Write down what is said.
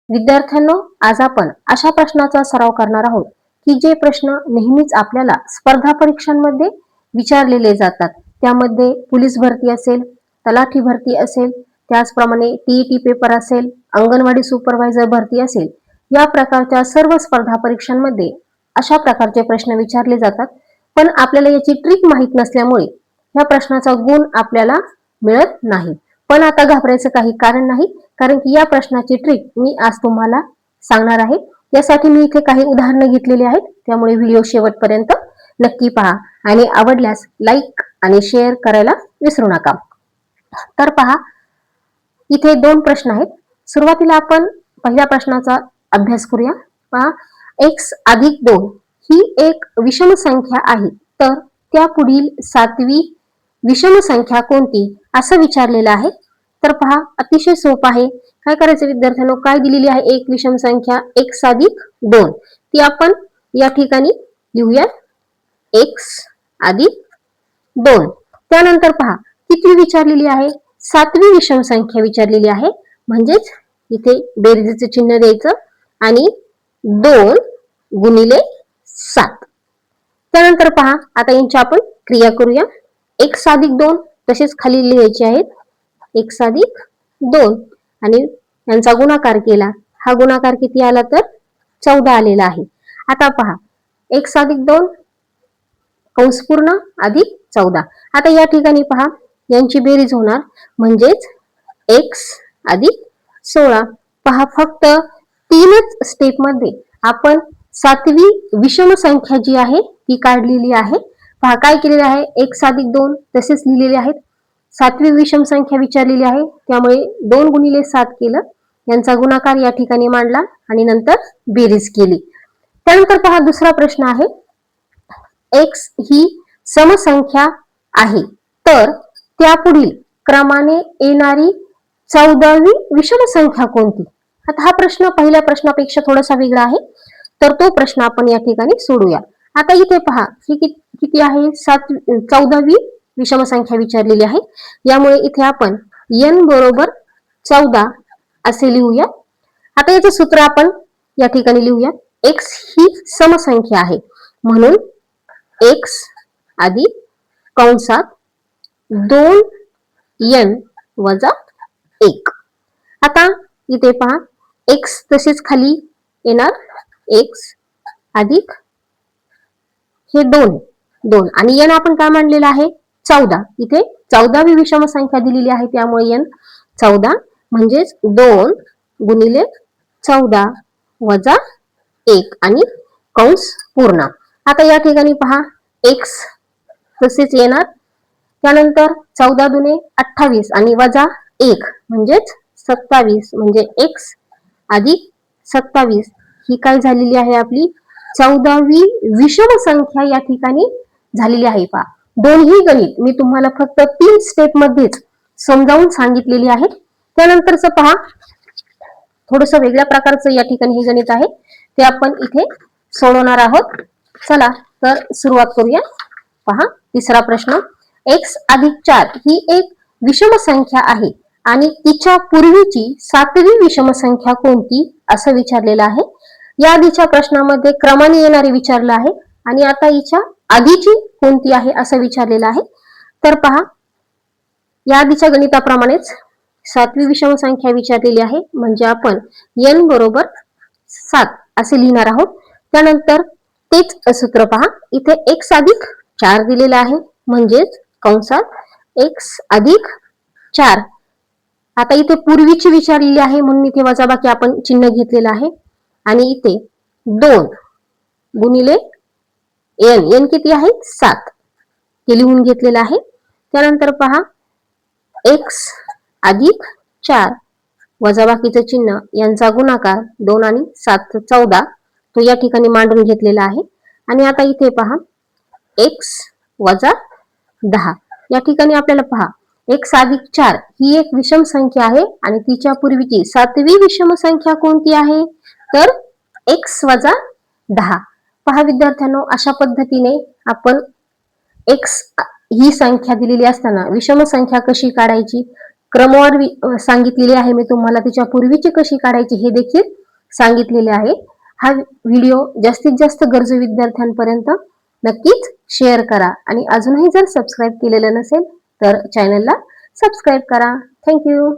विद्यार्थ्यांनो, आज आपण अशा प्रश्नाचा सराव करणार आहोत की जे प्रश्न नेहमीच आपल्याला स्पर्धा परीक्षांमध्ये विचारलेले जातात. त्यामध्ये पोलीस भरती असेल, तलाठी भरती असेल, त्याचप्रमाणे टीईटी पेपर असेल, अंगणवाडी सुपरवायझर भरती असेल, या प्रकारच्या सर्व स्पर्धा परीक्षांमध्ये अशा प्रकारचे प्रश्न विचारले जातात. पण आपल्याला याची ट्रिक माहीत नसल्यामुळे या प्रश्नाचा गुण आपल्याला मिळत नाही. पण आता घाबरायचं काही कारण नाही, कारण की या प्रश्नाची ट्रिक मी आज तुम्हाला सांगणार आहे. यासाठी मी इथे काही उदाहरणं घेतलेली आहेत, त्यामुळे व्हिडिओ शेवटपर्यंत नक्की पहा आणि आवडल्यास लाईक आणि शेअर करायला विसरू नका. तर पहा, इथे 2 प्रश्न आहेत. सुरुवातीला आपण पहिल्या प्रश्नाचा अभ्यास करूया. पहा, x अधिक 2 ही एक विषम संख्या आहे, तर त्या पुढील 7वी विषम संख्या कोणती असं विचारलेलं आहे. तर पहा, अतिशय सोपं आहे. काय करायचं विद्यार्थ्यांनो, काय दिलेली आहे एक विषम संख्या x अधिक 2, ती आपण या ठिकाणी लिहूया x अधिक 2. त्यानंतर पहा, किती विचारलेली आहे, 7वी विषम संख्या विचारलेली आहे, म्हणजेच इथे बेरजेचं चिन्ह द्यायचं आणि 2 गुणिले 7. त्यानंतर पहा, आता यांची आपण क्रिया करूया. x अधिक 2 तसेच खाली लिहायचे आहेत, x अधिक 2 आणि यांचा गुणाकार केला. हा गुणाकार किती आला तर 14 आलेला आहे. आता पहा, x अधिक 2 कंस पूर्ण अधिक 14. आता या ठिकाणी पहा, यांची बेरीज होणार, म्हणजेच x अधिक 16. पहा, फक्त 3च स्टेप मध्ये आपण 7वी विषम संख्या जी आहे ती काढलेली आहे. पहा, काय केलेले आहे, x अधिक 2 तसेच लिहिलेले आहेत. 7वी विषम संख्या विचारलेली आहे, त्यामुळे 2 गुणिले 7 केलं, यांचा गुणाकार या ठिकाणी मांडला आणि नंतर बेरीज केली. त्यानंतर पहा, दुसरा प्रश्न आहे, x ही समसंख्या आहे, तर त्यापुढील क्रमाने येणारी 14वी विषम संख्या कोणती. आता हा प्रश्न पहिल्या प्रश्नापेक्षा थोडासा वेगळा आहे, तर तो प्रश्न आपण या ठिकाणी सोडूया. आता इथे पहा, ही किती आहे, 14वी विषम संख्या विचारलेली आहे. यामुळे इथे आपण n बरोबर 14 असे लिहूया. आता याचं सूत्र आपण या ठिकाणी लिहूया. x ही समसंख्या आहे, म्हणून x अधिक कंसात 2n वजा 1. आता इथे पहा, x तसेच खाली येणार, x अधिक हे 2 आणि n आपण काय मांडलेला आहे, 14. इथे 14वी विषम संख्या दिलेली आहे, त्यामुळे n 14, म्हणजेच 2 गुणिले 14 वजा 1 आणि कंस पूर्ण. आता या ठिकाणी पहा, x तसेच येणार, त्यानंतर 14 दुने 28 आणि वजा 1 म्हणजेच 27, म्हणजे x अधिक 27 ही काय झालेली आहे, आपली 14वी विषम संख्या या ठिकाणी झालेली आहे. पहा, दोन्ही गणित मी तुम्हाला फक्त 3 स्टेप मध्येच समजावून सांगितलेली आहेत. त्यानंतरच पहा, थोडस वेगळ्या प्रकारचं या ठिकाणी हे गणित आहे, ते आपण इथे सोडवणार आहोत. चला तर सुरुवात करूया. पहा, तिसरा प्रश्न, x अधिक 4 ही एक विषम संख्या आहे आणि तिच्या पूर्वीची 7वी विषम संख्या कोणती असं विचारलेलं आहे. या आधीच्या प्रश्नामध्ये क्रमाने येणारे विचारलं आहे आणि आता हिच्या आधीची कोणती आहे असं विचारलेलं आहे. तर पहा, या आधीच्या गणिताप्रमाणेच 7वी विषम संख्या विचारलेली आहे, म्हणजे आपण n बरोबर 7 असे लिहिणार आहोत. त्यानंतर तेच सूत्र पहा, इथे x अधिक 4 दिलेलं आहे, म्हणजेच कंसात x अधिक 4. आता इथे पूर्वीची विचारलेली आहे, म्हणून इथे वजाबाकी आपण चिन्ह घेतलेलं आहे आणि इथे 2 गुणिले n किती आहे, 7, ते लिहून घेतलेलं आहे. त्यानंतर पहा, x अधिक 4 वजाबाकीचं चिन्ह, यांचा गुणाकार 2 आणि 7 14, तो या ठिकाणी मांडून घेतलेला आहे. आणि आता इथे पहा, x वजा 10. या ठिकाणी आपल्याला पहा, x अधिक 4 ही एक विषम संख्या आहे आणि तिच्या पूर्वीची 7वी विषम संख्या कोणती आहे, तर x वजा 10. पहा विद्यार्थ्यांनो, अशा पद्धतीने आपण x ही संख्या दिलेली असताना विषम संख्या कशी काढायची, क्रमवार सांगितलेली आहे मी तुम्हाला, तिच्या पूर्वीची कशी काढायची हे देखील सांगितलेले आहे. हा व्हिडिओ जास्तीत जास्त गरजू विद्यार्थ्यांपर्यंत नक्कीच शेअर करा आणि अजूनही जर सबस्क्राईब केलेलं नसेल तर चॅनलला सबस्क्राईब करा. थँक्यू.